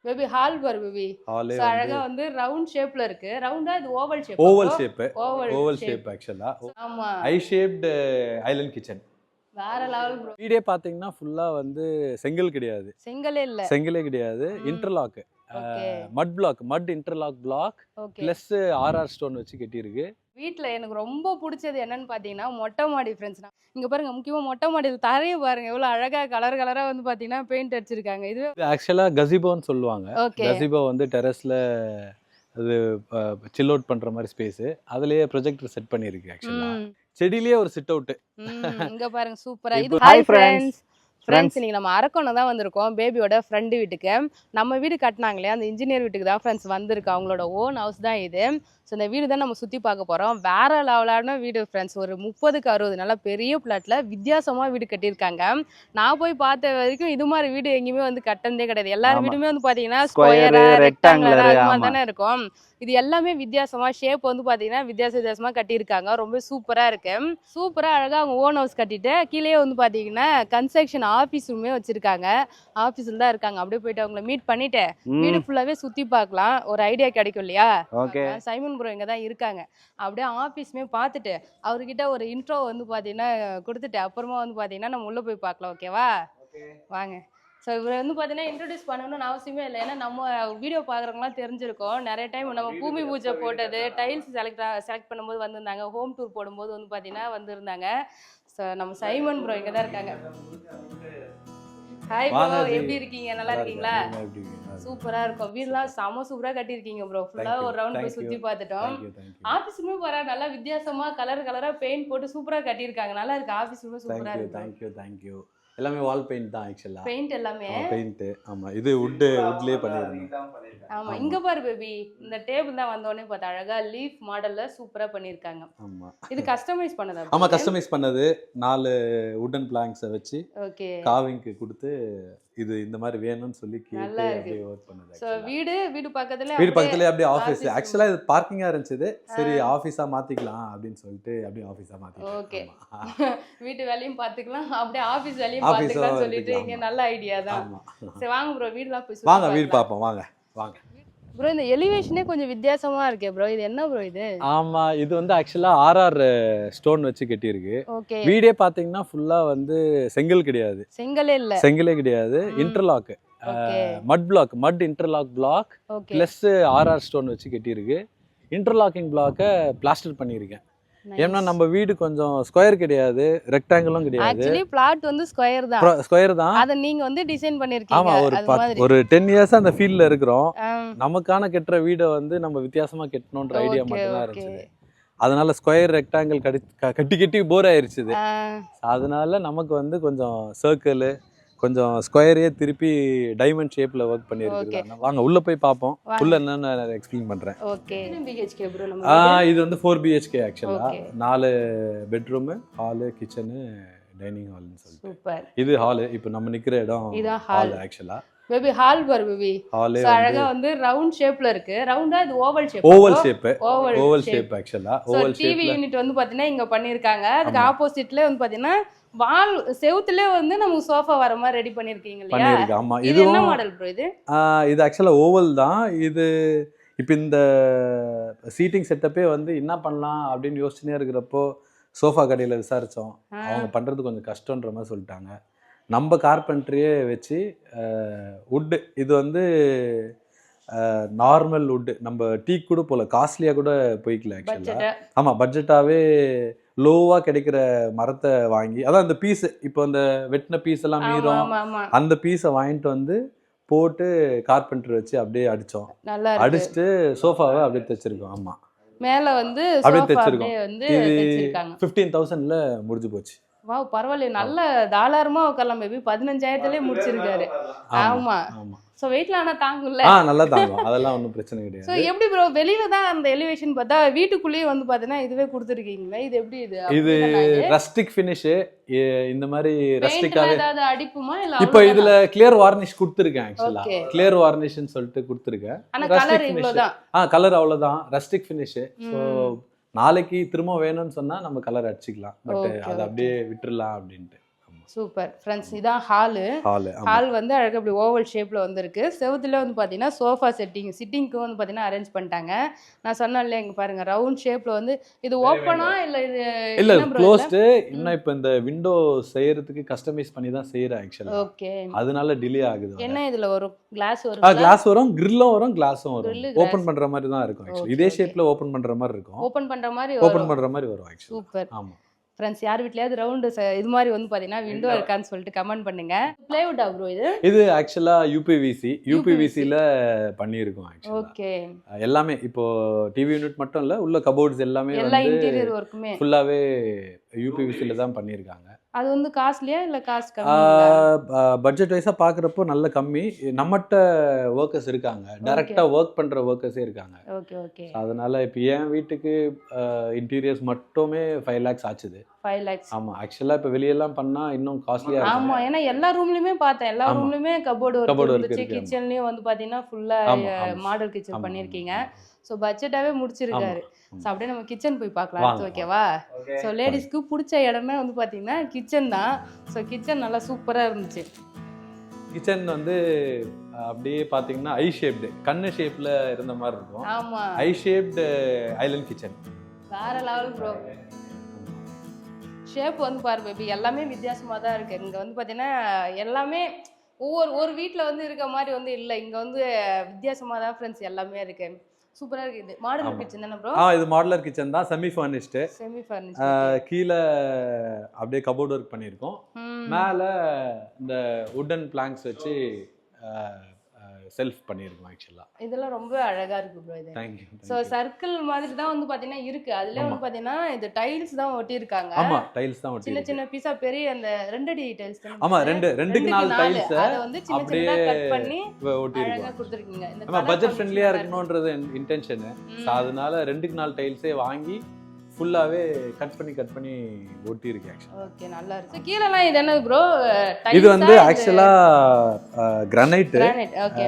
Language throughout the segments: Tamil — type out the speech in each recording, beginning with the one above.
பேபி ஹால் பார் பேபி. ஹாலே சோ அழகா வந்து ரவுண்ட் ஷேப்ல இருக்கு. ரவுண்டா இது oval shape. Oval shape. Oval oval shape. Shape ஆக்சுவலா. ஆமா. ஐ ஷேப்டு ஐலண்ட் கிச்சன். வேற லெவல் ப்ரோ. வீடே பாத்தீங்கன்னா ஃபுல்லா வந்து செங்கல் கிடையாது. செங்கலே இல்ல. செங்கலே கிடையாது. Interlock. Okay. Mud block, mud interlock block okay. Plus RR stone வச்சு கட்டி இருக்கு. வீட்ல எனக்கு ரொம்ப பிடிச்சது என்னன்னு பாத்தீங்கன்னா மொட்டை மாடி ஃப்ரெண்ட்ஸ். இங்க பாருங்க, முக்கியமா மொட்டை மாடியில் தரையை பாருங்க எவ்வளவு அழகா கலர் கலரா வந்து பாத்தீங்கன்னா பெயிண்ட் அடிச்சிருக்காங்க. இது ஆக்சுவலா கசிபோன்னு சொல்லுவாங்க. ஓகே. கசிபோ வந்து டெரஸ்ல அது சில் அவுட் பண்ற மாதிரி ஸ்பேஸ். அதுலயே ப்ரொஜெக்டர் செட் பண்ணிருக்கு ஆக்சுவலா. செடியிலேயே ஒரு சிட் அவுட். இங்க பாருங்க சூப்பரா. இது Hi friends. ஃப்ரெண்ட்ஸ், இன்னைக்கு நம்ம அரக்கோணம் தான் வந்திருக்கோம் பேபியோட ஃப்ரெண்டு வீட்டுக்கு. நம்ம வீடு கட்டினாங்களே அந்த இன்ஜினியர் வீட்டுக்கு தான் ஃப்ரெண்ட்ஸ் வந்திருக்கோம். அவங்களோட ஓன் ஹவுஸ் தான் இது. ஸோ இந்த வீடு தான் நம்ம சுற்றி பார்க்க போகிறோம். வேற லெவலான வீடு ஃப்ரெண்ட்ஸ். ஒரு 30க்கு 60 நல்லா பெரிய பிளாட்டில் வித்தியாசமாக வீடு கட்டியிருக்காங்க. நான் போய் பார்த்த வரைக்கும் இது மாதிரி வீடு எங்கேயுமே வந்து கட்டினதே கிடையாது. எல்லா வீடுமே வந்து பார்த்தீங்கன்னா ஸ்கொயரா ரெக்டாங்குலரா அது மாதிரி தானே இருக்கும். இது எல்லாமே வித்தியாசமா ஷேப் வந்து பார்த்தீங்கன்னா வித்தியாசமா கட்டியிருக்காங்க. ரொம்ப சூப்பராக இருக்கு. சூப்பராக அழகாக அவங்க ஓன் ஹவுஸ் கட்டிட்டு கீழே வந்து பார்த்தீங்கன்னா கன்ஸ்ட்ரக்ஷன் ஆஃபீஸ் ரூமே வச்சிருக்காங்க. ஆஃபீஸில் தான் இருக்காங்க. அப்படியே போயிட்டு அவங்கள மீட் பண்ணிட்டு வீடு ஃபுல்லாகவே சுற்றி பார்க்கலாம். ஒரு ஐடியா கிடைக்கும் இல்லையா? சைமன் ப்ரோ இங்கே தான் இருக்காங்க. அப்படியே ஆஃபீஸுமே பார்த்துட்டு அவர்கிட்ட ஒரு இன்ட்ரோ வந்து பார்த்தீங்கன்னா கொடுத்துட்டு அப்புறமா வந்து பார்த்தீங்கன்னா நம்ம உள்ளே போய் பார்க்கலாம். ஓகேவா? வாங்க. ஸோ இவர் வந்து பார்த்தீங்கன்னா இன்ட்ரடியூஸ் பண்ணணும்னு அவசியமே இல்லை. ஏன்னா நம்ம வீடியோ பார்க்குறவங்களாம் தெரிஞ்சிருக்கோம். நிறைய டைம் நம்ம பூமி பூஜை போட்டது, டைல்ஸ் செலக்ட் பண்ணும்போது வந்திருந்தாங்க. ஹோம் டூர் போடும்போது வந்து பார்த்தீங்கன்னா வந்திருந்தாங்க. ஸோ நம்ம சைமன் ப்ரோ இங்கே தான் இருக்காங்க. ஹாய் ப்ரோ, எப்படி இருக்கீங்க? நல்லா இருக்கீங்களா? சூப்பரா இருக்கும். வீடுலாம் செம சூப்பரா கட்டியிருக்கீங்க ப்ரோ. ஃபுல்லா ஒரு ரவுண்ட் போய் சுற்றி பார்த்துட்டோம். ஆஃபீஸுமே வர நல்லா வித்தியாசமா கலரா பெயிண்ட் போட்டு சூப்பரா கட்டியிருக்காங்க. நல்லா இருக்கு. ஆஃபீஸுமே சூப்பரா இருக்கு. தேங்க்யூ. எல்லாமே வால் பெயிண்ட் தான் ஆக்சுவலா. பெயிண்ட் எல்லாமே பெயிண்ட். ஆமா, இது வுட்லயே பண்ணிருக்கோம். ஆமா, இங்க பாரு பேபி, இந்த டேபிள் தான் வந்த உடனே பார்த்தா அழகா லீஃப் மாடல்ல சூப்பரா பண்ணிருக்காங்க. ஆமா, இது கஸ்டமைஸ் பண்ணதா? ஆமா, கஸ்டமைஸ் பண்ணது. 4 வுடன் பிளாங்க்ஸை வச்சு ஓகே காவிங்க்கு கொடுத்து இது இந்த மாதிரி வேணும்னு சொல்லி கேட்டு அப்படியே வர்க் பண்ணது. சோ வீடு பக்கத்துலயே அப்படியே ஆபீஸ். ஆக்சுவலா இது பார்க்கிங்கா இருந்துச்சு. சரி ஆபீஸா மாத்திக்கலாம் அப்படின்னு சொல்லிட்டு அப்படியே ஆபீஸா மாத்திட்டோம். ஓகே. வீட்டு வேலையும் பாத்துக்கலாம், அப்படியே ஆபீஸ் வேலையும் பாத்துக்கலாம் சொல்லிட்டு இங்க நல்ல ஐடியா தான். சரி வாங்க ப்ரோ, வீடுலாம் போய் வாங்க, வீடு பாப்போம். வாங்க. ப்ரோ இந்த எலிவேஷனே கொஞ்சம் வித்தியாசமா இருக்கே ப்ரோ. இது என்ன ப்ரோ இது? ஆமா, இது வந்து ஆக்சுவலா ஆர்ஆர் ஸ்டோன் வச்சு கட்டி இருக்கு. ஓகே. வீடே பாத்தீங்கன்னா ஃபுல்லா வந்து செங்கல் கிடையாது. செங்கலே கிடையாது. Interlock. Mud block, mud interlock block plus RR stone வச்சு கட்டி இருக்கு. இன்டர்லாக்கிங் பிளாக்கை பிளாஸ்டர் பண்ணியிருக்கேன். ஏன்னா நம்ம வீடு கொஞ்சம் ஸ்கொயர் கிடையாது, ரெக்டாங்கிளும் கிடையாது. ஆக்சுவலி பிளாட் வந்து ஸ்கொயர் தான். அத நீங்க வந்து டிசைன் பண்ணிருக்கீங்க. ஆமா, ஒரு 10 இயர்ஸ் அந்த ஃபீல்ட்ல இருக்கிறோம். நமக்கான கெட்டுற வீடை வந்து நம்ம வித்தியாசமா கட்டணும்ன்ற ஐடியா மட்டும் தான் இருந்துச்சு. அதனால ஸ்கொயர் ரெக்டாங்கிள் கட்டி போர் ஆயிருச்சு. அதனால நமக்கு வந்து கொஞ்சம் சர்க்கிள், கொஞ்சம் ஸ்கொயரே திருப்பி டைமண்ட் ஷேப்ல வர்க் பண்ணிருக்காங்க. வாங்க உள்ள போய் பாப்போம். உள்ள என்னன்னு எக்ஸ்பிளைன் பண்றேன். ஓகே. BHK ப்ரோ நம்ம. இது வந்து 4 BHK ஆக்சுவலா. 4 பெட்ரூம், ஹால், கிச்சன், டைனிங் ஹால்னு சொல்லிட்டு. சூப்பர். இது ஹால். இப்போ நம்ம நிக்கிற இடம் ஹால் ஆக்சுவலா. பேபி ஹால் பார் பேபி. சோ அழகா வந்து ரவுண்ட் ஷேப்ல இருக்கு. ரவுண்டா இது ஓவல் ஷேப். ஓவல் ஷேப் ஆக்சுவலா. Oval shape. டிவி யூனிட் வந்து பாத்தீங்கன்னா இங்க பண்ணிருக்காங்க. அதுக்கு ஆப்போசிட்ல வந்து பாத்தீங்கன்னா வால் செவுத்துல வந்து நமக்கு சோஃபா வர மாதிரி ரெடி பண்ணிருக்கீங்க இல்லையா? ஆமா. இது என்ன மாடல் ப்ரோ இது? இது ஆக்சுவலா ஓவல் தான். இது இப்போ இந்த சீட்டிங் செட்டப்பே வந்து என்ன பண்ணலாம் அப்படின்னு யோசிச்சுனே இருக்கிறப்போ சோஃபா கடையில் விசாரித்தோம். அவங்க பண்ணுறது கொஞ்சம் கஷ்டன்ற மாதிரி சொல்லிட்டாங்க. நம்ம கார்பென்ட்ரியே வச்சு வுட்டு, இது வந்து நார்மல் வுட்டு, நம்ம டீ கூட போல காஸ்ட்லியாக கூட போய்க்கல ஆக்சுவலாக. ஆமாம், பட்ஜெட்டாகவே லோவாக கிடைக்கிற மரத்தை வாங்கி, அதான் அந்த பீஸு, இப்போ அந்த வெட்டின பீஸ் எல்லாம் மீறும், அந்த பீஸை வாங்கிட்டு வந்து போட்டு கார்பெண்டர் வச்சு அப்படியே அடித்தோம். அடிச்சுட்டு சோஃபாவை அப்படியே தைச்சிருக்கோம். ஆமாம், மேலே வந்து அப்படியே தைச்சிருக்கோம். இது 15,000ல முடிஞ்சு போச்சு. வாவ், பரவாயில்ல. நல்ல தாராளமா உட்காரலாம் பேபி. 15,000லே முடிச்சிருக்காரு. ஆமா. சோ வெயிட்ல ஆனா தாங்கும்ல? நல்லா தாங்கும், அதெல்லாம் ஒன்றும் பிரச்சனை கிடையாது. சோ எப்படி ப்ரோ வெளியில தான் அந்த எலிவேஷன் பார்த்தா, வீட்டுக்குள்ளேயே வந்து பாத்தீங்கன்னா இதுவே கொடுத்துருக்கீங்களா? இது எப்படி இது ரஸ்டிக் ஃபினிஷ். இந்த மாதிரி ரஸ்டிக்காவே ஏதாவது அடிப்புமா இல்ல? இப்போ இதுல கிளியர் வார்னிஷ் கொடுத்துருக்கேன் ஆக்சுவலா. கிளியர் வார்னிஷ்னு சொல்லிட்டு கொடுத்துருக்கேன். ஆனா கலர் இவ்வளவுதான். கலர் அவ்வளவுதான், ரஸ்டிக் ஃபினிஷ். ஸோ நாளைக்கு திரும்ப வேணும்னு சொன்னா நம்ம கலர் அடிச்சுக்கலாம். பட் அதை அப்படியே விட்டுறலாம் அப்படின்ட்டு. சூப்பர் ஃப்ரெண்ட்ஸ், இதான் ஹாலு. ஹால் ஹால் வந்து அழகாக அப்படி ஓவல் ஷேப்பில் வந்துருக்கு. செவுத்துல வந்து பார்த்தீங்கன்னா சோஃபா சிட்டிங்க்கும் வந்து பார்த்தீங்கன்னா அரேஞ்ச் பண்ணிட்டாங்க. நான் சொன்னேன்ல, இங்கே பாருங்கள் ரவுண்ட் ஷேப்பில் வந்து இது ஓப்பனா இல்லை இது இல்ல என்ன ப்ரோ? க்ளோஸ்டு. இன்னும் இப்போ இந்த விண்டோ செய்யறதுக்கு கஸ்டமைஸ் பண்ணி தான் செய்யறேன் ஆக்சுவலா. ஓகே. அதனால டிலே ஆகுது. என்ன இதுல வரும்? கிளாஸ் வரும். கிளாஸ் வரும், கிரில்லும் வரும், கிளாஸும் வரும். Grill, ஓபன் பண்ற மாதிரி தான் இருக்கும் ஆக்சுவலி. இதே ஷேப்ல ஓபன் பண்ற மாதிரி இருக்கும். ஓபன் பண்ற மாதிரி ஓபன் பண்ற மாதிரி வரும் ஆக்சுவலி. சூப்பர். ஆமா ஃப்ரெண்ட்ஸ், யார் வீட்லயாவது ரவுண்டு இது மாதிரி வந்து பார்த்தீங்கன்னா விண்டோ இருக்கான்னு சொல்லிட்டு கமெண்ட் பண்ணுங்க. பிளேவுட்டா ப்ரோ இது? இது ஆக்சுவலா யூபிவிசில பண்ணியிருக்கோம் ஆக்சுவலா. ஓகே. எல்லாமே இப்போ டிவி யூனிட் மட்டும் இல்ல, உள்ள கபோர்ட்ஸ் எல்லாமே எல்லா வந்து இன்டீரியர் ஒர்க்குமே ஃபுல்லாவே யூபிவிசில தான் பண்ணியிருக்காங்க. அது வந்து காஸ்ட்லியா இல்ல காஸ்ட் கம்மி? பட்ஜெட் வைஸா பாக்குறப்போ நல்ல கம்மி. நம்மகிட்ட ஒர்க்கர்ஸ் இருக்காங்க, டைரக்டா ஒர்க் பண்ற ஒர்க்கர்ஸே இருக்காங்க. Okay okay. அதனால இப்போ என் வீட்டுக்கு இன்டீரியர்ஸ் மட்டுமே 5 lakhs ஆச்சுது. 5 lakhs. ஆமா ஆக்சுவலா இப்போ வெளியெல்லாம் பண்ணா இன்னும் காஸ்ட்லியா இருக்கும். ஆமா, ஏன்னா எல்லா ரூம்லயுமே பார்த்தேன், எல்லா ரூம்லயுமே கபோர்டு ஒர்க் இருந்துச்சு. கிச்சன்லயும் வந்து பாத்தீங்கன்னா ஃபுல்லா மாடல் கிச்சன் பண்ணிருக்கீங்க. ஸோ பட்ஜெட்டாவே முடிச்சிருக்காரு. ஸோ அப்படியே நம்ம கிச்சன் போய் பார்க்கலாம். ஓகேவா? ஸோ லேடிஸ்க்கு பிடிச்ச இடமே வந்து பார்த்தீங்கன்னா கிச்சன் தான். ஸோ கிச்சன் நல்லா சூப்பராக இருந்துச்சு. கிச்சன் வந்து அப்படியே பார்த்தீங்கன்னா ஐ ஷேப்டு, கண்ணு ஷேப்ல இருந்த மாதிரி இருக்கும். ஆமா, ஐ ஷேப்டு ஐலண்ட் கிச்சன். வேற லெவல் ப்ரோ. ஷேப் வந்து பாரு பேபி, எல்லாமே வித்தியாசமாக தான் இருக்கு. இங்கே வந்து பார்த்தீங்கன்னா எல்லாமே ஒரு வீட்டில் வந்து இருக்க மாதிரி வந்து இல்லை. இங்கே வந்து வித்தியாசமாக தான் ஃப்ரெண்ட்ஸ் எல்லாமே இருக்கு. சூப்பரா இருக்கு. இது மாடலர் கிச்சன் தானே ப்ரோ? இது மாடலர் கிச்சன் தான், செமி ஃபர்னிஷ்டு. கீழே அப்படியே கபோர்ட் ஒர்க் பண்ணியிருக்கோம். மேலே இந்த வுடன் பிளாங்க்ஸ் வச்சு செல்ஃப் பண்ணியிருக்கோம் ஆக்சுவலா. இதெல்லாம் ரொம்ப அழகா இருக்கு ப்ரோ. இது थैंक यू. சோ சர்க்கிள் மாதிரி தான் வந்து பாத்தீங்கன்னா இருக்கு. அதுல வந்து பாத்தீங்கன்னா இந்த டைல்ஸ் தான் ஒட்டி இருக்காங்க. ஆமா, டைல்ஸ் தான் ஒட்டி. சின்ன சின்ன பீஸா பெரிய அந்த 2D டைல்ஸ் தான். ஆமா, 2க்கு 4 டைல்ஸ் அத வந்து சின்ன சின்னதா கட் பண்ணி ஒட்டி அழகா கொடுத்திருக்கீங்க. இந்த நம்ம பட்ஜெட் ஃப்ரெண்ட்லியா இருக்கணும்ன்றது இன்டென்ஷன். அதனால 2க்கு 4 டைல்ஸே வாங்கி ஃபுல்லாவே கட் பண்ணி ஒட்டி இருக்கு ஆக்சுவலா. ஓகே, நல்லா இருக்கு. கீழலாம் இது என்ன ப்ரோ? இது வந்து ஆக்சுவலா கிரானைட். ஓகே.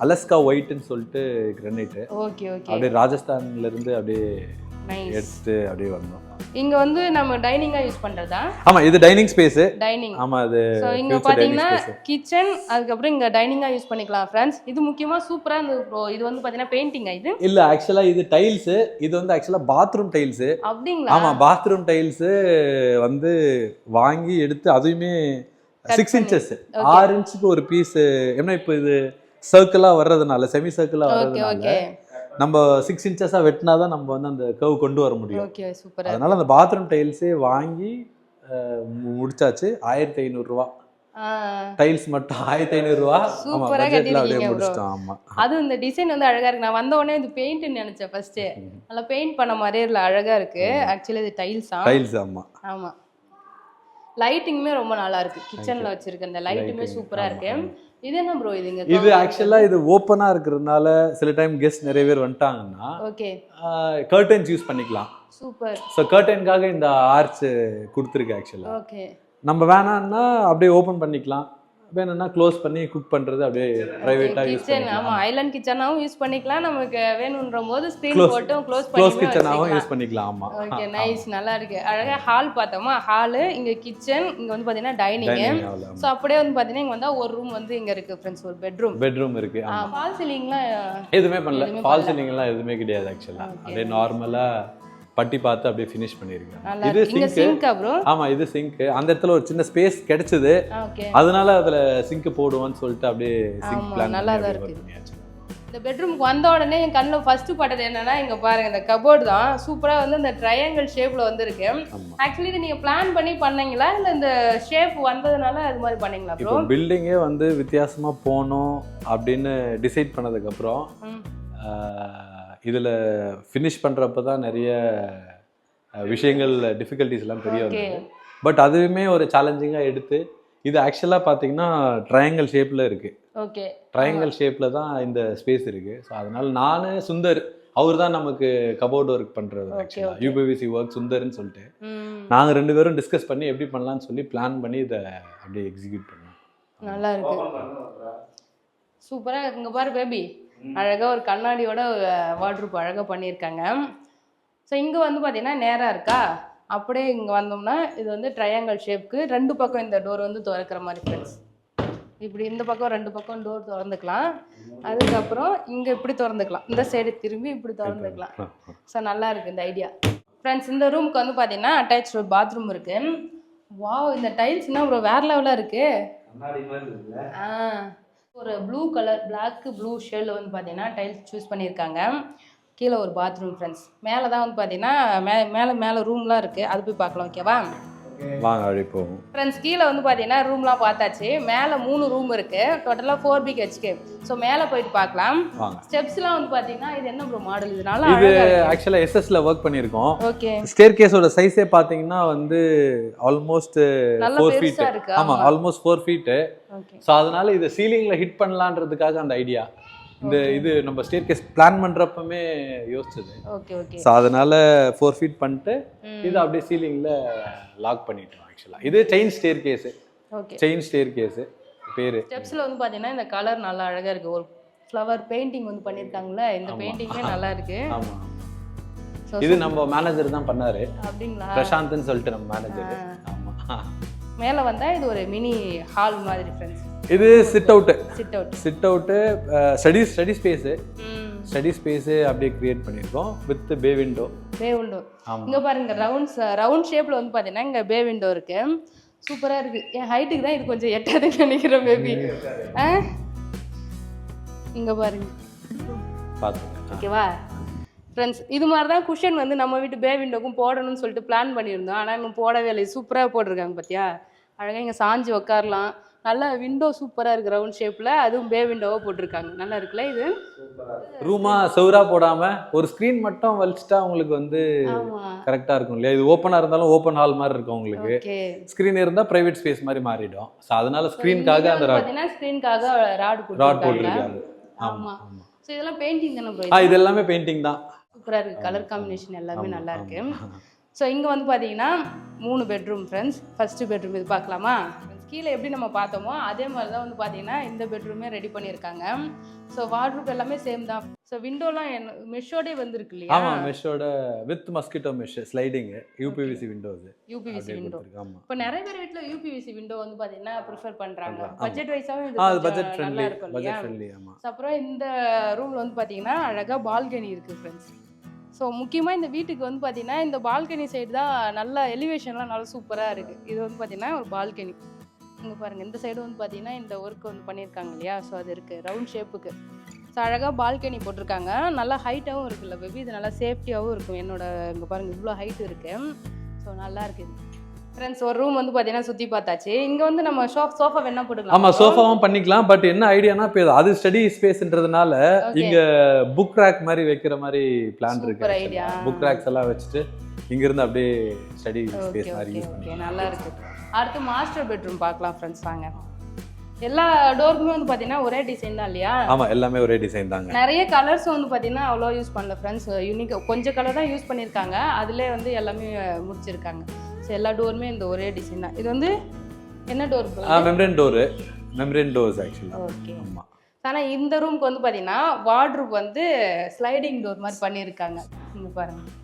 அலஸ்கா ஒயிட்னு சொல்லிட்டு கிரானைட். Okay okay. அப்படியே ராஜஸ்தான்ல இருந்து அப்படியே எடுத்து அப்படியே வந்தோம். இங்க வந்து நம்ம டைனிங்கா யூஸ் பண்றதா? ஆமா, இது டைனிங் ஸ்பேஸ். டைனிங். ஆமா, அது சோ இங்க பாத்தீங்கன்னா கிச்சன், அதுக்கு அப்புறம் இங்க டைனிங்கா யூஸ் பண்ணிக்கலாம் फ्रेंड्स. இது முக்கியமா சூப்பரா இருந்தது ப்ரோ. இது வந்து பாத்தீங்கன்னா பெயிண்டிங்கா இது? இல்ல, ஆக்சுவலா இது டைல்ஸ். இது வந்து ஆக்சுவலா பாத்ரூம் டைல்ஸ். அப்படிங்களா? ஆமா, பாத்ரூம் டைல்ஸ் வந்து வாங்கி எடுத்து அதுவுமே 6 inches 6 inchக்கு ஒரு பீஸ். ஏன்னா இப்போ இது சர்க்கிளா வர்றதுனால, செமி சர்க்கிளா வர்றதுனால நம்ம 6 inches வெட்டினாதான் நம்ம வந்து அந்த கர்வ் கொண்டு வர முடியும். Okay, super. அதனால அந்த பாத்ரூம் டைல்ஸே வாங்கி முடிச்சாச்சு. 1500 ரூபாய் டைல்ஸ் மட்டும். 1500 ரூபாய். சூப்பரா கட்டிருக்கீங்க ப்ரோ. ஆமா, அது இந்த டிசைன் வந்து அழகா இருக்கு. நான் வந்த உடனே இது பெயிண்ட்னு நினைச்சேன் ஃபர்ஸ்ட். நல்லா பெயிண்ட் பண்ண மாதிரியே இல்ல, அழகா இருக்கு. ஆக்சுவலி இது டைல்ஸ். ஆமா ஆமா. லைட்டிங்குமே ரொம்ப நல்லா இருக்கு. கிச்சன்ல வச்சிருக்க அந்த லைட்டுமே சூப்பரா இருக்கு. இது என்ன ப்ரோ? இது ஆக்சுவலா இது ஓப்பனா இருக்கிறதுனால சில டைம் கெஸ்ட் நிறைய பேர் வந்துட்டாங்கன்னா ஓகே கர்டன்ஸ் யூஸ் பண்ணிக்கலாம். சூப்பர். சோ கர்டனுக்காக இந்த ஆர்ச் கொடுத்துருக்கு ஆக்சுவலா. ஓகே. நம்ம வேணாம்னா அப்படியே ஓபன் பண்ணிக்கலாம், வேணும்னா க்ளோஸ் பண்ணி குக் பண்றது அப்படியே பிரைவேட்டா யூஸ் பண்ணிக்கலாம். ஆமா, ஐலண்ட் கிச்சனாவும் யூஸ் பண்ணிக்கலாம். நமக்கு வேணும்ன்ற போது ஸ்கிரீன் போட்டு க்ளோஸ் கிச்சனாவும் யூஸ் பண்ணிக்கலாம். ஆமா, ஓகே, நைஸ், நல்லா இருக்கு. அழகா ஹால் பார்த்தோமா, ஹால், இங்க கிச்சன், இங்க வந்து பாத்தீங்கன்னா டைனிங். சோ அப்படியே வந்து பாத்தீங்கன்னா இங்க வந்தா ஒரு ரூம் வந்து இங்க இருக்கு फ्रेंड्स, ஒரு பெட்ரூம் இருக்கு. ஃபால் சீலிங்லாம் எதுவுமே பண்ணல. ஃபால் சீலிங்லாம் எதுவுமே கிடையாது ஆக்சுவலா. அப்படியே நார்மலா பட்டி பார்த்து அப்படியே ஃபினிஷ் பண்ணிருக்கேன். இது சிங்க் ப்ரோ. ஆமா, இது சிங்க். அந்த இடத்துல ஒரு சின்ன ஸ்பேஸ் கிடைச்சது, அதனால அதுல சிங்க் போடுவான்னு சொல்லிட்டு அப்படியே சிங்க் பிளான் நல்லா தான் இருக்கு. இந்த பெட்ரூமுக்கு வந்த உடனே என் கண்ணில் ஃபர்ஸ்ட் பட்டது என்னன்னா, இங்க பாருங்க இந்த கபோர்டு தான் சூப்பரா வந்து இந்த ட்ரையாங்கிள் ஷேப்ல வந்துருக்கு. ஆக்சுவலி இது நீங்க பிளான் பண்ணி பண்ணீங்களா இல்ல இந்த ஷேப் வந்ததுனால அது மாதிரி பண்ணீங்களா ப்ரோ? இப்போ பில்டிங்கே வந்து வித்தியாசமா போகணும் அப்படின்னு டிசைட் பண்ணதுக்கு அப்புறம் இதில் ஃபினிஷ் பண்ணுறப்ப தான் நிறைய விஷயங்கள் டிஃபிகல்ட்டிஸ்லாம் தெரிய வந்தது. பட் அதுவுமே ஒரு சேலஞ்சிங்காக எடுத்து, இது ஆக்சுவலாக பார்த்தீங்கன்னா ட்ரையாங்கிள் ஷேப்பில் இருக்குது. ஓகே, ட்ரையாங்கிள் ஷேப்பில் தான் இந்த ஸ்பேஸ் இருக்குது. ஸோ அதனால் நான் சுந்தர், அவர் தான் நமக்கு கபோர்டு ஒர்க் பண்ணுறது ஆக்சுவலாக, யூபிவிசி ஒர்க் சுந்தர்னு சொல்லிட்டு நாங்கள் 2 பேரும் டிஸ்கஸ் பண்ணி எப்படி பண்ணலான்னு சொல்லி பிளான் பண்ணி இதை அப்படியே எக்ஸிக்யூட் பண்ணோம். நல்லா இருக்கு, சூப்பராக இருக்குங்க. பாரு பேபி, அழகாக ஒரு கண்ணாடியோட வார்ட்ரூப் அழகாக பண்ணியிருக்காங்க. ஸோ இங்கே வந்து பார்த்தீங்கன்னா நேராக இருக்கா, அப்படியே இங்கே வந்தோம்னா இது வந்து ட்ரையாங்கிள் ஷேப்க்கு 2 பக்கம் இந்த டோர் வந்து திறக்கிற மாதிரி ஃப்ரெண்ட்ஸ். இப்படி இந்த பக்கம் 2 பக்கம் டோர் திறந்துக்கலாம். அதுக்கப்புறம் இங்கே இப்படி திறந்துக்கலாம், இந்த சைடு திரும்பி இப்படி திறந்துக்கலாம். ஸோ நல்லா இருக்குது இந்த ஐடியா ஃப்ரெண்ட்ஸ். இந்த ரூமுக்கு வந்து பார்த்தீங்கன்னா அட்டாச் பாத்ரூம் இருக்குது. வாவ், இந்த டைல்ஸ்னால் ஒரு வேறு லெவலாக இருக்குது. ஒரு ப்ளூ கலர் ப்ளூ ஷேடில் வந்து பார்த்தீங்கன்னா டைல்ஸ் சூஸ் பண்ணியிருக்காங்க. கீழே ஒரு பாத்ரூம் ஃப்ரெண்ட்ஸ். மேலே தான் வந்து பார்த்தீங்கன்னா மேலே ரூம்லாம் இருக்குது, அது போய் பார்க்கலாம். ஓகேவா, வாங்க அப்படி போவோம் ஃப்ரெண்ட்ஸ். கீழே வந்து பார்த்தீங்கன்னா ரூம்லாம் பார்த்தாச்சு. மேலே 3 ரூம் இருக்குது, டோட்டலாக 4 BHK. ஸோ மேலே போயிட்டு பார்க்கலாம். ஸ்டெப்ஸ்லாம் வந்து பார்த்தீங்கன்னா இது என்ன ப்ரோ மாடல்? இதனால இது ஆக்சுவலாக எஸ்எஸ்ல ஒர்க் பண்ணியிருக்கோம். ஓகே. ஸ்டேர் கேஸோட சைஸே பார்த்தீங்கன்னா வந்து ஆல்மோஸ்ட் 4 feet. ஆமாம், ஆல்மோஸ்ட் 4 feet. ஸோ அதனால இதை சீலிங்கில் ஹிட் பண்ணலான்றதுக்காக அந்த ஐடியா. இது நம்ம ஸ்டேர் கேஸ் பிளான் பண்றப்பமே யோசிச்சது. Okay okay. ஸோ அதனால 4 feet பண்ணிட்டு இது அப்படியே சீலிங்ல லாக் பண்ணிட்டோம். ஆக்சுவலா இது chain staircase. Okay, chain staircase பேரு. ஸ்டெப்ஸ்ல வந்து பாத்தீங்கன்னா இந்த கலர் நல்லா அழகா இருக்கு. ஒரு ஃப்ளவர் பெயிண்டிங் வந்து பண்ணிருக்காங்கல, இந்த பெயிண்டிங்கே நல்லா இருக்கு. ஆமா, இது நம்ம மேனேஜர் தான் பண்ணாரு. அப்படிங்களா? பிரசாந்த்னு சொல்லிட்டு நம்ம மேனேஜர். ஆமா. மேல வந்தா இது ஒரு மினி ஹால் மாதிரி ஃப்ரெண்ட்ஸ். இது சிட் அவுட் ஸ்டடி ஸ்பேஸ் அப்படியே கிரியேட் பண்ணிருக்கோம் வித் பே விண்டோ. இங்க பாருங்க ரவுண்ட் ஷேப்ல வந்து பாத்தீங்கன்னா இங்க பே விண்டோ இருக்கு. சூப்பரா இருக்கு. என் ஹைட்டுக்கு தான் இது கொஞ்சம் எட்டாதுன்னு நினைக்கிறேன் பேபி. இங்க பாருங்க, ஓகேவா ஃப்ரெண்ட்ஸ்? இது மாதிரி தான் குஷன் வந்து நம்ம வீட்டு பே விண்டோக்கும் போடணும்னு சொல்லிட்டு பிளான் பண்ணியிருந்தோம். ஆனால் இன்னும் போடவே இல்லை. சூப்பராக போட்டிருக்காங்க பார்த்தியா, அழகாக இங்கே சாஞ்சு உட்காரலாம். நல்லா விண்டோ சூப்பராக இருக்குது, ரவுண்ட் ஷேப்பில். அதுவும் பே விண்டோவாக போட்டிருக்காங்க. நல்லா இருக்குல்ல? இது ரூமா சவுரா போடாமல் ஒரு ஸ்க்ரீன் மட்டும் வலிச்சிட்டா உங்களுக்கு வந்து கரெக்டாக இருக்கும் இல்லையா? இது ஓப்பனாக இருந்தாலும் ஓப்பன் ஹால் மாதிரி இருக்கும் உங்களுக்கு. ஸ்க்ரீன் இருந்தால் ப்ரைவேட் ஸ்பேஸ் மாதிரி மாறிடும். ஸோ அதனால ஸ்க்ரீனுக்காக அந்த ஸ்க்ரீனுக்காக ராட் போட்டிருக்காங்க. ஆமாம். ஸோ இதெல்லாம் பெயிண்டிங் தானே ப்ரோ? இது எல்லாமே பெயிண்டிங் தான். சூப்பராக இருக்குது, கலர் காம்பினேஷன் எல்லாமே நல்லா இருக்கு. ஸோ இங்கே வந்து பார்த்தீங்கன்னா 3 பெட்ரூம் ஃப்ரெண்ட்ஸ். ஃபர்ஸ்ட் பெட்ரூம் இது பார்க்கலாமா? கீழே எப்படி நம்ம பார்த்தோமோ அதே மாதிரி தான் வந்து பார்த்தீங்கன்னா இந்த பெட்ரூமே ரெடி பண்ணியிருக்காங்க. ஸோ வார்ட்ரூப் எல்லாமே சேம் தான். ஸோ விண்டோலாம் மெஷ்ஷோடே வந்துருக்கு இல்லையா? ஆமாம், மெஷ்ஷோட with mosquito mesh sliding UPVC windows. UPVC window. இப்போ நிறைய பேர் வீட்டில் யூபிவிசி விண்டோ வந்து பார்த்தீங்கன்னா ப்ரிஃபர் பண்ணுறாங்க. பட்ஜெட் வைஸாகவும் இது பட்ஜெட் ஃப்ரெண்ட்லி. ஸோ அப்புறம் இந்த ரூமில் வந்து பார்த்தீங்கன்னா அழகாக பால்கனி இருக்குது ஃப்ரெண்ட்ஸ். ஸோ முக்கியமாக இந்த வீட்டுக்கு வந்து பார்த்தீங்கன்னா இந்த பால்கனி சைடு தான் நல்ல எலிவேஷன்லாம் நல்லா சூப்பராக இருக்குது. இது வந்து பார்த்தீங்கன்னா ஒரு பால்கனி. இங்கே பாருங்கள், இந்த சைடு வந்து பார்த்தீங்கன்னா இந்த ஒர்க் வந்து பண்ணியிருக்காங்க இல்லையா? ஸோ அது இருக்குது ரவுண்ட் ஷேப்புக்கு. ஸோ அழகாக பால்கனி போட்டிருக்காங்க. நல்லா ஹைட்டாகவும் இருக்குல்ல பேபி? இது நல்லா சேஃப்டியாகவும் இருக்கும். என்னோட இங்கே பாருங்கள் இவ்வளோ ஹைட்டு இருக்குது. ஸோ நல்லா இருக்குது ஃப்ரெண்ட்ஸ். ஒரு ரூம் வந்து பார்த்தீங்கன்னா சுற்றி பார்த்தாச்சு. இங்கே வந்து நம்ம சோஃபா வேணா போட்டுக்கலாம். ஆமாம், சோஃபாவும் பண்ணிக்கலாம். பட் என்ன ஐடியானா இப்போ அது ஸ்டடி ஸ்பேஸ்ன்றதுனால இங்கே புக் ரேக் மாதிரி வைக்கிற மாதிரி பிளான் இருக்கு. ஐடியா, புக் ரேக்ஸ் எல்லாம் வச்சுட்டு இங்கிருந்து அப்படியே ஸ்டடி ஸ்பேஸ் மாதிரி யூஸ் பண்ணி நல்லா இருக்கு. அடுத்து மாஸ்டர் பெட்ரூம் பார்க்கலாம் ஃப்ரெண்ட்ஸ். வாங்க. எல்லா டோருக்குமே வந்து பார்த்தீங்கன்னா ஒரே டிசைன் தான் இல்லையா? ஆமாம், எல்லாமே ஒரே டிசைன் தாங்க. நிறைய கலர்ஸ் வந்து பார்த்தீங்கன்னா அவ்வளோ யூஸ் பண்ணல ஃப்ரெண்ட்ஸ். யூனிக் கொஞ்சம் கலர் தான் யூஸ் பண்ணியிருக்காங்க. அதிலே வந்து எல்லாமே முடிச்சிருக்காங்க. ஸோ எல்லா டோருமே இந்த ஒரே டிசைன் தான். இது வந்து என்ன டோர்? மெம்ரேன் டோர்ஸ் ஆக்சுவலாக. ஓகே. ஆமாம். ஆனால் இந்த ரூமுக்கு வந்து பார்த்தீங்கன்னா வார்ட்ரூப் வந்து ஸ்லைடிங் டோர் மாதிரி பண்ணியிருக்காங்க. இங்கே பாருங்கள்,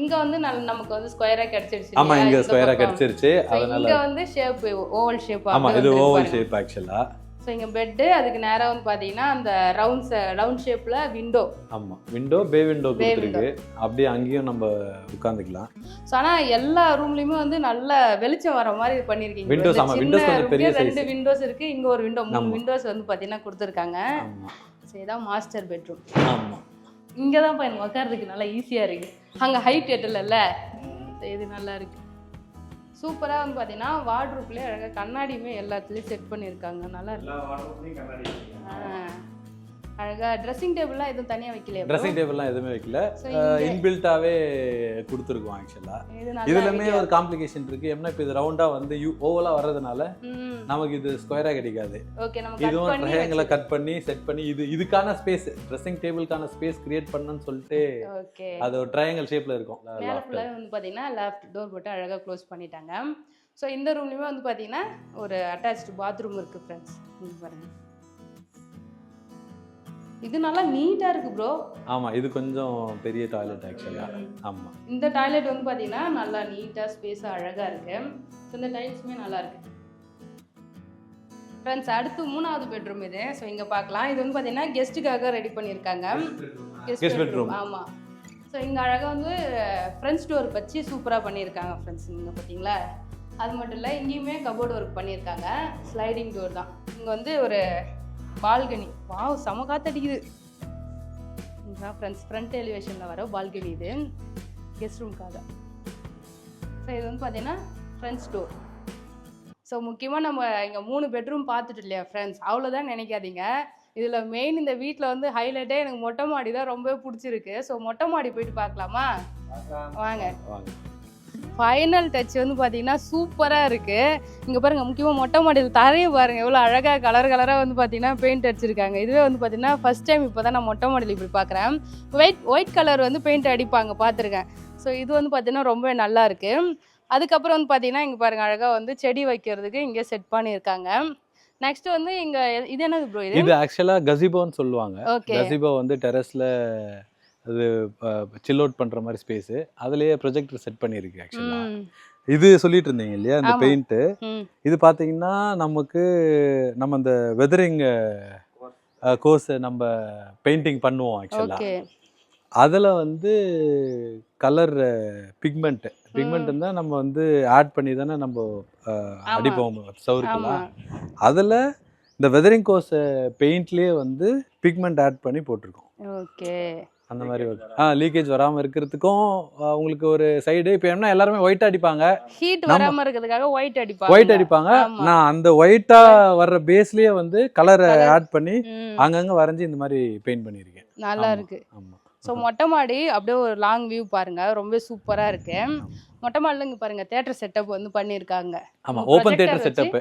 இங்க வந்து நமக்கு வந்து ஸ்கொயரா கிடைச்சிருச்சு. ஆமா, இங்க ஸ்கொயரா கிடைச்சிருச்சு. அதனால இங்க வந்து ஷேப் ஓவல் ஷேப். ஆமா, இது ஓவல் ஷேப் ஆக்சுவலா. சோ இங்க பெட், அதுக்கு நேரா வந்து பாத்தீங்கன்னா அந்த ரவுண்ட் ஷேப்ல விண்டோ. ஆமா, விண்டோ பே விண்டோ கொடுத்திருக்கு. அப்படியே அங்கேயும் நம்ம உட்கார்ந்துக்கலாம். சோ ஆனா எல்லா ரூம்லயுமே வந்து நல்ல வெளிச்சம் வர மாதிரி பண்ணிருக்கீங்க. விண்டோஸ், ஆமா, விண்டோஸ் கொஞ்சம் பெரிய சைஸ். 2 விண்டோஸ் இருக்கு. இங்க ஒரு விண்டோ, 3 விண்டோஸ் வந்து பாத்தீங்கன்னா கொடுத்திருக்காங்க. ஆமா. சோ இதான் மாஸ்டர் பெட்ரூம். ஆமா, இங்கே தான் போய் உட்கார்றதுக்கு நல்லா ஈஸியாக இருக்குது. அங்கே ஹைட் எட்டல, இது நல்லா இருக்குது. சூப்பராக வந்து பார்த்தீங்கன்னா வார்ட்ரூப்லேயே அழகாக கண்ணாடியுமே எல்லாத்துலேயும் செட் பண்ணியிருக்காங்க. நல்லா இருக்கு. அழகாக ட்ரெஸ்ஸிங் டேபிள்லாம் எதுவும் தனியாக வைக்கல. ட்ரெஸ்ஸிங் டேபிள்லாம் எதுவுமே வைக்கல, இன்பில்ட்டாகவே கொடுத்துருக்கோம் ஆக்சுவலாக. இதுலமே ஒரு காம்ப்ளிகேஷன் இருக்குது. என்ன இப்போ இது ரவுண்டாக வந்து ஓவலாக வர்றதுனால நமக்கு இது ஸ்கொயராக கிடைக்காது. இதுவும் ட்ரையாங்கிளை கட் பண்ணி செட் பண்ணி இதுக்கான ஸ்பேஸ், ட்ரெஸ்ஸிங் டேபிளுக்கான ஸ்பேஸ் கிரியேட் பண்ணணும்னு சொல்லிட்டு அது ஒரு ட்ரையாங்கிள் ஷேப்பில் இருக்கும். வந்து பார்த்தீங்கன்னா லெஃப்ட் டோர் போட்டு அழகாக க்ளோஸ் பண்ணிட்டாங்க. ஸோ இந்த ரூம்லேயுமே வந்து பார்த்தீங்கன்னா ஒரு அட்டாச்டு பாத்ரூம் இருக்குது ஃப்ரெண்ட்ஸ். பாருங்கள், இது நல்லா நீட்டாக இருக்குது ப்ரோ. ஆமாம், இது கொஞ்சம் பெரிய டாய்லெட் ஆக்சுவலாக. ஆமாம், இந்த டாய்லெட் வந்து பார்த்தீங்கன்னா நல்லா நீட்டாக ஸ்பேஸாக அழகாக இருக்குது. ஸோ இந்த டைல்ஸுமே நல்லா இருக்குது ஃப்ரெண்ட்ஸ். அடுத்து 3வது பெட்ரூம் இது. ஸோ இங்கே பார்க்கலாம். இது வந்து பார்த்தீங்கன்னா கெஸ்ட்டுக்காக ரெடி பண்ணியிருக்காங்க. Guest bedroom. ஆமாம். ஸோ இங்கே அழகாக வந்து ஃப்ரெண்ட்ஸ் டோர் வச்சு சூப்பராக பண்ணியிருக்காங்க ஃப்ரெண்ட்ஸ். இங்கே பார்த்தீங்களா? அது மட்டும் இல்லை, இங்கேயுமே கபோர்டு ஒர்க் பண்ணியிருக்காங்க. ஸ்லைடிங் டோர் தான். இங்கே வந்து ஒரு பால்கனி. வாவ், செம காத்தடிக்குது. இதுதான் ஃப்ரெண்ட்ஸ் ஃப்ரண்ட் எலிவேஷனில் வர பால்கனி. இது கெஸ்ட் ரூம்க்காக. ஸோ இது வந்து பார்த்தீங்கன்னா ஃப்ரெண்ட்ஸ் டோர். ஸோ முக்கியமாக நம்ம இங்கே 3 பெட்ரூம் பார்த்துட்டு இல்லையா ஃப்ரெண்ட்ஸ், அவ்வளோதான் நினைக்காதீங்க. இதில் மெயின் இந்த வீட்டில் வந்து ஹைலைட்டே எனக்கு மொட்டை மாடி தான் ரொம்ப பிடிச்சிருக்கு. ஸோ மொட்டை மாடி போயிட்டு பார்க்கலாமா? வாங்க. ஃபைனல் டச் வந்து பார்த்தீங்கன்னா சூப்பராக இருக்குது. இங்கே பாருங்கள், முக்கியமாக மொட்டை மாடியில் தரையை பாருங்கள் எவ்வளோ அழகாக கலராக வந்து பார்த்தீங்கன்னா பெயிண்ட் அடிச்சிருக்காங்க. இதுவே வந்து பார்த்தீங்கன்னா ஃபஸ்ட் டைம் இப்போ தான் நான் மொட்டை மாடியில் இப்படி பார்க்குறேன். ஒயிட் கலர் வந்து பெயிண்ட் அடிப்பாங்க, பார்த்துருக்கேன். ஸோ இது வந்து பார்த்தீங்கன்னா ரொம்ப நல்லா இருக்குது. அதுக்கப்புறம் வந்து பார்த்தீங்கன்னா இங்கே பாருங்கள், அழகாக வந்து செடி வைக்கிறதுக்கு இங்கே செட் பண்ணியிருக்காங்க. நெக்ஸ்ட் வந்து இங்கே இது என்னது ப்ரோ? இது ஆக்சுவலாக கசிபோன்னு சொல்லுவாங்க. கசிபோ வந்து டெரஸில் அது சில் அவுட் பண்ணுற மாதிரி ஸ்பேஸு. அதுலேயே ப்ரொஜெக்டர் செட் பண்ணியிருக்கு ஆக்சுவலாக. இது சொல்லிட்டு இருந்தீங்க இல்லையா, இந்த பெயிண்ட்டு. இது பார்த்தீங்கன்னா நம்ம அந்த வெதரிங் கோர்ஸ் நம்ம பெயிண்டிங் பண்ணுவோம் ஆக்சுவலாக. அதில் வந்து கலர் பிக்மெண்ட் இருந்தால் நம்ம வந்து ஆட் பண்ணி தானே நம்ம அடிப்போம் சவுருக்கெல்லாம். அதில் இந்த வெதரிங் கோர்ஸ் பெயிண்ட்லேயே வந்து பிக்மெண்ட் ஆட் பண்ணி போட்டிருக்கோம். ஓகே, அந்த மாதிரி லீக்கேஜ் வராமல் இருக்கிறதுக்கும் உங்களுக்கு ஒரு சைடு. இப்போ என்ன எல்லாருமே ஒயிட் அடிப்பாங்க, ஹீட் வராமல் இருக்கிறதுக்காக ஒயிட் அடிப்பாங்க. நான் அந்த ஒயிட்டாக வர்ற பேஸ்லேயே வந்து கலரை ஆட் பண்ணி அங்கங்கே வரைஞ்சி இந்த மாதிரி பெயிண்ட் பண்ணியிருக்கேன். நல்லா இருக்கு. ஆமாம். ஸோ மொட்டை மாடி அப்படியே ஒரு லாங் வியூ பாருங்க, ரொம்ப சூப்பராக இருக்கு. மொட்டை மாடியில் இங்கே பாருங்க தியேட்டர் செட்டப் வந்து பண்ணியிருக்காங்க. ஆமாம், open theatre setup.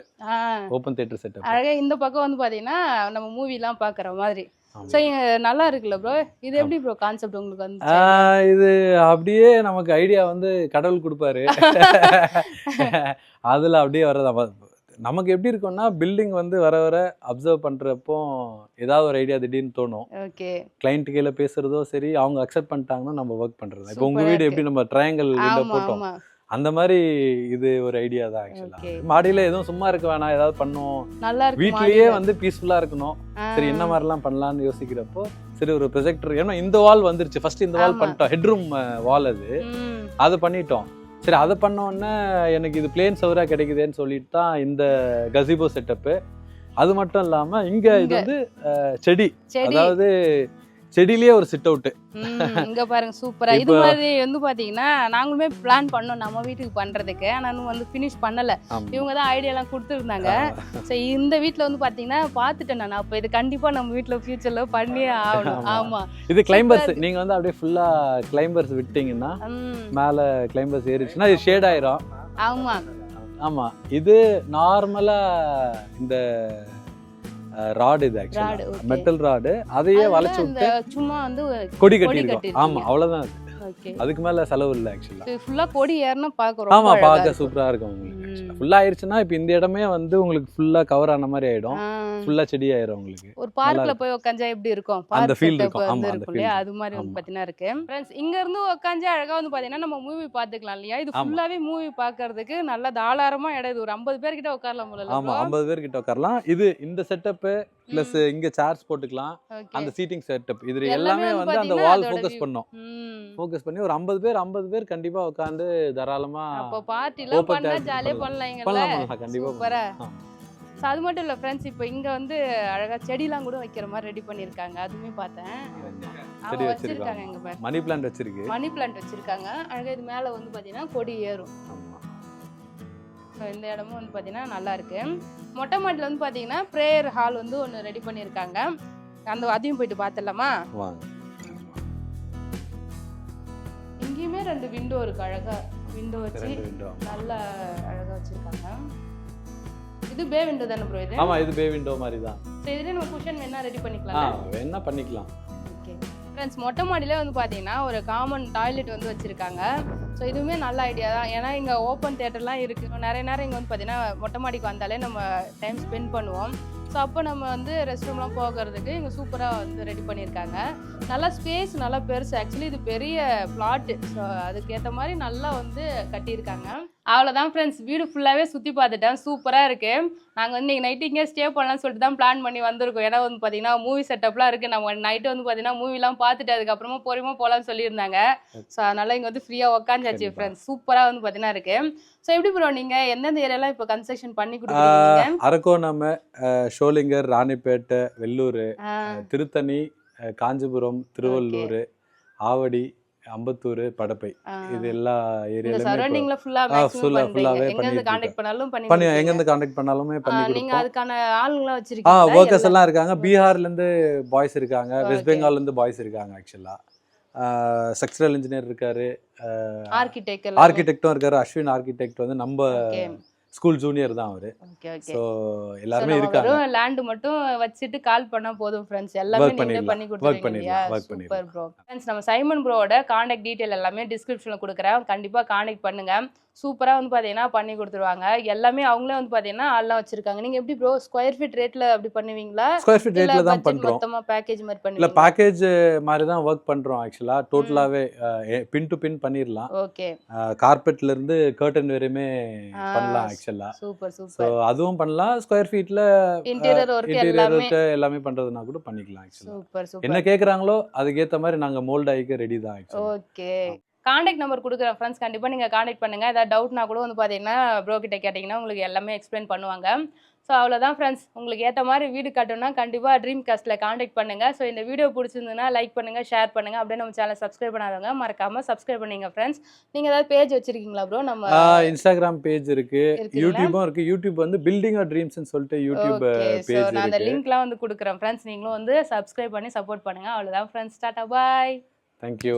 Open theatre setup அழகாக இந்த பக்கம் வந்து பார்த்தீங்கன்னா நம்ம மூவிலாம் பார்க்குற மாதிரி. ஸோ இங்கே நல்லா இருக்குல்ல ப்ரோ? இது எப்படி ப்ரோ கான்செப்ட் உங்களுக்கு வந்து? இது அப்படியே நமக்கு ஐடியா வந்து கடவுள் கொடுப்பாரு. அதில் அப்படியே வர்றதா. நமக்கு எப்படி இருக்கும்னா, பில்டிங் வந்து வர அப்சர்வ் பண்ணுறப்போ ஏதாவது ஒரு ஐடியா திடீர்னு தோணும். ஓகே, கிளைண்ட் கீழே பேசுறதோ சரி, அவங்க அக்செப்ட் பண்ணிட்டாங்கன்னா நம்ம ஒர்க் பண்ணுறது. இப்போ உங்கள் வீடு எப்படி நம்ம ட்ரையாங்கிள் விண்டோ போட்டோம், அந்த மாதிரி இது ஒரு ஐடியா தான் ஆக்சுவலாக. மாடியில் எதுவும் சும்மா இருக்க வேணாம், ஏதாவது பண்ணுவோம், நல்லா இருக்கு. வீட்லேயே வந்து பீஸ்ஃபுல்லாக இருக்கணும். சரி, என்ன மாதிரிலாம் பண்ணலான்னு யோசிக்கிறப்போ சரி ஒரு ப்ரொஜெக்டர். ஏன்னா இந்த வால் வந்துருச்சு, ஃபர்ஸ்ட் இந்த வால் பண்ணிட்டோம், ஹெட்ரூம் வால் அது பண்ணிட்டோம். சரி, அதை பண்ணோன்னே எனக்கு இது பிளேன் சவராக கிடைக்குதுன்னு சொல்லிட்டு தான் இந்த கசிபோ செட்டப்பு. அது மட்டும் இல்லாமல் இங்கே இது வந்து செடி, அதாவது செடியிலேயே ஒரு சிட் அவுட். இங்க பாருங்க சூப்பரா. இது மாதிரி வந்து பாத்தீங்கன்னா நாங்களுமே பிளான் பண்ணோம் நம்ம வீட்டுக்கு பண்றதுக்கு, ஆனா இன்னும் வந்து ஃபினிஷ் பண்ணல. இவங்க தான் ஐடியா எல்லாம் கொடுத்துருந்தாங்க. ஸோ இந்த வீட்டுல வந்து பாத்தீங்கன்னா பாத்துட்டேன் நான். அப்ப இது கண்டிப்பா நம்ம வீட்டுல ஃபியூச்சர்ல பண்ணியே ஆகணும். ஆமா, இது கிளைம்பர்ஸ். நீங்க வந்து அப்படியே ஃபுல்லா கிளைம்பர்ஸ் விட்டீங்கன்னா மேல கிளைம்பர்ஸ் ஏறிச்சுன்னா இது ஷேட் ஆயிரும். ஆமா ஆமா, இது நார்மலா இந்த ராடு, இது ஆக்சுவலா மெட்டல் ராடு. அதையே வளைச்சு விட்டு சும்மா வந்து கொடி கட்டிருக்கோம். ஆமா, அவ்வளவுதான். அதுக்கு மேல செலவு இல்ல ஆக்சுவலா. ஃபுல்லா கொடி ஏறனா பாக்குறோம். ஆமா, பார்க்க சூப்பரா இருக்கும் உங்களுக்கு. ஃபுல்லா ஆயிருச்சுன்னா இப்போ இந்த இடமே வந்து உங்களுக்கு ஃபுல்லா கவர் ஆன மாதிரி ஆயிடும். ஃபுல்லா செடி ஆயிரும் உங்களுக்கு. ஒரு பார்க்ல போய் உட்கார்ந்தா எப்படி இருக்கும், அந்த ஃபீல் இருக்கும். ஆமா, அந்த ஃபீல் அது மாதிரி வந்து பாத்தீனா இருக்கு. फ्रेंड्स, இங்க இருந்து உட்கார்ந்தா அழகா வந்து பாத்தீனா நம்ம மூவி பாத்துக்கலாம் இல்லையா? இது ஃபுல்லாவே மூவி பார்க்கிறதுக்கு நல்ல தாராளமா இடம். இது ஒரு 50 பேர் கிட்ட உட்காரலாம் போல. ஆமா, 50 பேர் கிட்ட உட்காரலாம். இது இந்த செட்டப் பிளஸ் இங்க சேர்ஸ் போட்டுக்கலாம். அந்த சீட்டிங் செட்டப் இது எல்லாமே வந்து அந்த வால் ஃபோக்கஸ் பண்ணோம். ஃபோக்கஸ் பண்ணி ஒரு 50 பேர் கண்டிப்பா உட்கார்ந்து தாராளமா அப்ப பார்ட்டில பண்ணா ஜாலியா பண்ணலாம்ங்கல. கண்டிப்பா சூப்பரா. சோ அது மட்டும் இல்ல फ्रेंड्स, இப்போ இங்க வந்து அழகா செடிலாம் கூட வைக்கிற மாதிரி ரெடி பண்ணிருக்காங்க. அதுமே பார்த்தேன். செடி வச்சிருக்காங்க. இங்க பாருங்க, மணி பிளான்ட் வச்சிருக்கு. மணி பிளான்ட் வச்சிருக்காங்க. அழகா இது மேல வந்து பாத்தீங்கன்னா கொடி ஏறும். ஆமா. ஸோ இந்த இடமும் வந்து பாத்தீங்கன்னா நல்லா இருக்கு. மொட்டை மாடியில் வந்து பாத்தீங்கன்னா ப்ரேயர் ஹால் வந்து ஒன்று ரெடி பண்ணியிருக்காங்க. அதையும் போயிட்டு பார்த்துடலாமா? வாங்க. இங்கேயுமே 2 விண்டோ இருக்கு. அழகா விண்டோ வச்சு நல்லா அழகா வச்சிருக்காங்க. இது பே விண்டோ தானே ப்ரோ? இது ஆமா, இது பே விண்டோ மாதிரி தான். சோ இதுல நம்ம குஷன் வேணா ரெடி பண்ணிக்கலாம். வேணா பண்ணிக்கலாம். ஓகே फ्रेंड्स, மொட்டை மாடியில வந்து பாத்தீங்கன்னா ஒரு காமன் டாய்லெட் வந்து வச்சிருக்காங்க. ஸோ இதுவுமே நல்ல ஐடியா தான். ஏன்னா இங்கே ஓப்பன் தியேட்டர்லாம் இருக்குது. நிறைய நேரம் இங்கே வந்து பார்த்தீங்கன்னா மொட்டை மாடிக்கு வந்தாலே நம்ம டைம் ஸ்பெண்ட் பண்ணுவோம். ஸோ அப்போ நம்ம வந்து ரெஸ்ட் ரூம்லாம் போகிறதுக்கு இங்கே சூப்பராக வந்து ரெடி பண்ணியிருக்காங்க. நல்லா ஸ்பேஸ் நல்லா பெருசு. ஆக்சுவலி இது பெரிய பிளாட்டு. ஸோ அதுக்கேற்ற மாதிரி நல்லா வந்து கட்டியிருக்காங்க. அவ்வளோதான் ஃப்ரெண்ட்ஸ், வீடு ஃபுல்லாகவே சுற்றி பார்த்துட்டேன். சூப்பராக இருக்குது. நாங்கள் வந்து இன்றைக்கி நைட்டு இங்கே ஸ்டே பண்ணலாம்னு சொல்லிட்டு தான் பிளான் பண்ணி வந்திருக்கோம். ஏன்னா வந்து பார்த்தீங்கன்னா மூவி செட்டப்லாம் இருக்குது. நம்ம நைட்டு வந்து பார்த்தீங்கன்னா மூவிலாம் பார்த்துட்டு அதுக்கப்புறமா பொறுமையாக போகலான்னு சொல்லியிருந்தாங்க. ஸோ அதனால் இங்கே வந்து ஃப்ரீயாக உக்காந்தாச்சு ஃப்ரெண்ட்ஸ். சூப்பராக வந்து பார்த்தீங்கன்னா இருக்குது. ஸோ எப்படி ப்ரோ நீங்கள் எந்தெந்த ஏரியாலாம் இப்போ கன்ஸ்ட்ரக்ஷன் பண்ணி கொடுக்குறீங்க? அரக்கோணம், ஷோலிங்கர், ராணிப்பேட்டை, வெள்ளூர், திருத்தணி, காஞ்சிபுரம், திருவள்ளூர், ஆவடி, அம்பத்தூர், படப்பை, இது எல்லா ஏரியாலயுமே சரௌண்டிங்ல ஃபுல்லாவே எங்க கான்டாக்ட் பண்ணாலும் எங்க இருந்து கான்டாக்ட் பண்ணாலுமே பண்ணி கொடுப்போம். நீங்க அதுக்கான ஆளுங்களா வச்சிருக்கீங்க? வர்க்கர்ஸ் எல்லாம் இருக்காங்க. பீகார்ல இருந்து பாய்ஸ் இருக்காங்க, வெஸ்ட் பெங்கால்ல இருந்து பாய்ஸ் இருக்காங்க. ஆக்சுவலா ஸ்ட்ரக்சரல் இன்ஜினியர் இருக்காரு, ஆர்கிடெக்டும் இருக்காரு. அஸ்வின் ஆர்கிடெக்ட் வந்து நம்ம ஸ்கூல் ஜூனியர் தான் அவரு. சோ எல்லாரும் இருக்காங்க. லேண்ட் மட்டும் வச்சிட்டு கால் பண்ணா போதும் ஃப்ரெண்ட்ஸ். எல்லாமே நீங்களே பண்ணி கொடுத்துருவீங்க. Super bro. ஃப்ரெண்ட்ஸ், நம்ம சைமன் ப்ரோவோட கான்டாக்ட் டீடைல் எல்லாமே டிஸ்கிரிப்ஷன்ல கொடுக்குறேன். கண்டிப்பா கான்டாக்ட் பண்ணுங்க. சூப்பரா வந்து பாத்தீங்கன்னா பண்ணி கொடுத்துருவாங்க. எல்லாமே அவங்களே வந்து பாத்தீங்கன்னா ஆள்லாம் வச்சிருக்காங்க. நீங்க எப்படி ப்ரோ ஸ்கொயர் ஃபீட் ரேட்ல அப்படி பண்ணுவீங்களா? ஸ்கொயர் ஃபீட் ரேட்ல தான் பண்றோம். மொத்தமா பேக்கேஜ் மாதிரி பண்ணுவீங்களா? இல்ல பேக்கேஜ் மாதிரி தான் வர்க் பண்றோம். ஆக்சுவலா டோட்டலாவே பின் டு பின் பண்ணிரலாம். ஓகே. கார்பெட்ல இருந்து கர்டன் வரையுமே பண்ணலாம் ஆக்சுவலா. Super so super. அதுவும் பண்ணலாம். ஸ்கொயர் ஃபீட்ல இன்டீரியர் வர்க் எல்லாமே பண்றதுனா கூட பண்ணிக்கலாம் ஆக்சுவலா. Super super. என்ன கேக்குறாங்களோ அதுக்கு ஏத்த மாதிரி நாங்க மோல்ட் ஆயிக்க ரெடி தான் ஆக்சுவலா. ஓகே. கான்டாக்ட் நம்பர் கொடுக்குறேன் ஃப்ரெண்ட்ஸ். கண்டிப்பாக நீங்கள் கான்டாக்ட் பண்ணுங்கள். ஏதாவது டவுட்னா கூட வந்து பார்த்தீங்கன்னா ப்ரோ கிட்ட கேட்டிங்கன்னா உங்களுக்கு எல்லாமே எக்ஸ்பிளைன் பண்ணுவாங்க. ஸோ அவ்வளோதான் ஃப்ரெண்ட்ஸ். உங்களுக்கு ஏற்ற மாதிரி வீடு கட்டணும்னா கண்டிப்பாக ட்ரீம் காஸ்ட்டில் கான்டாக்ட் பண்ணுங்கள். ஸோ இந்த வீடியோ பிடிச்சிருந்ததுன்னா லைக் பண்ணுங்கள், ஷேர் பண்ணுங்கள். அப்படியே நம்ம சேனல் சப்ஸ்கிரைப் பண்ணாதவங்க மறக்காமல் சப்ஸ்கிரைப் பண்ணிங்க ஃப்ரெண்ட்ஸ். நீங்கள் ஏதாவது பேஜ் வச்சிருக்கீங்களா ப்ரோ? நம்ம இன்ஸ்டாகிராம் பேஜ் இருக்கு, யூடியூபும் இருக்கு. யூடியூப் வந்து பில்டிங் ஆர் ட்ரீம்ஸ்னு சொல்லிட்டு யூடியூப் பேஜ் இருக்கு. நான் அந்த லிங்க்லாம் வந்து கொடுக்குறேன் ஃப்ரெண்ட்ஸ். நீங்களும் வந்து சப்ஸ்கிரைப் பண்ணி சப்போர்ட் பண்ணுங்கள். அவ்வளோதான் ஃப்ரெண்ட்ஸ். டாடா பாய். தேங்க்யூ.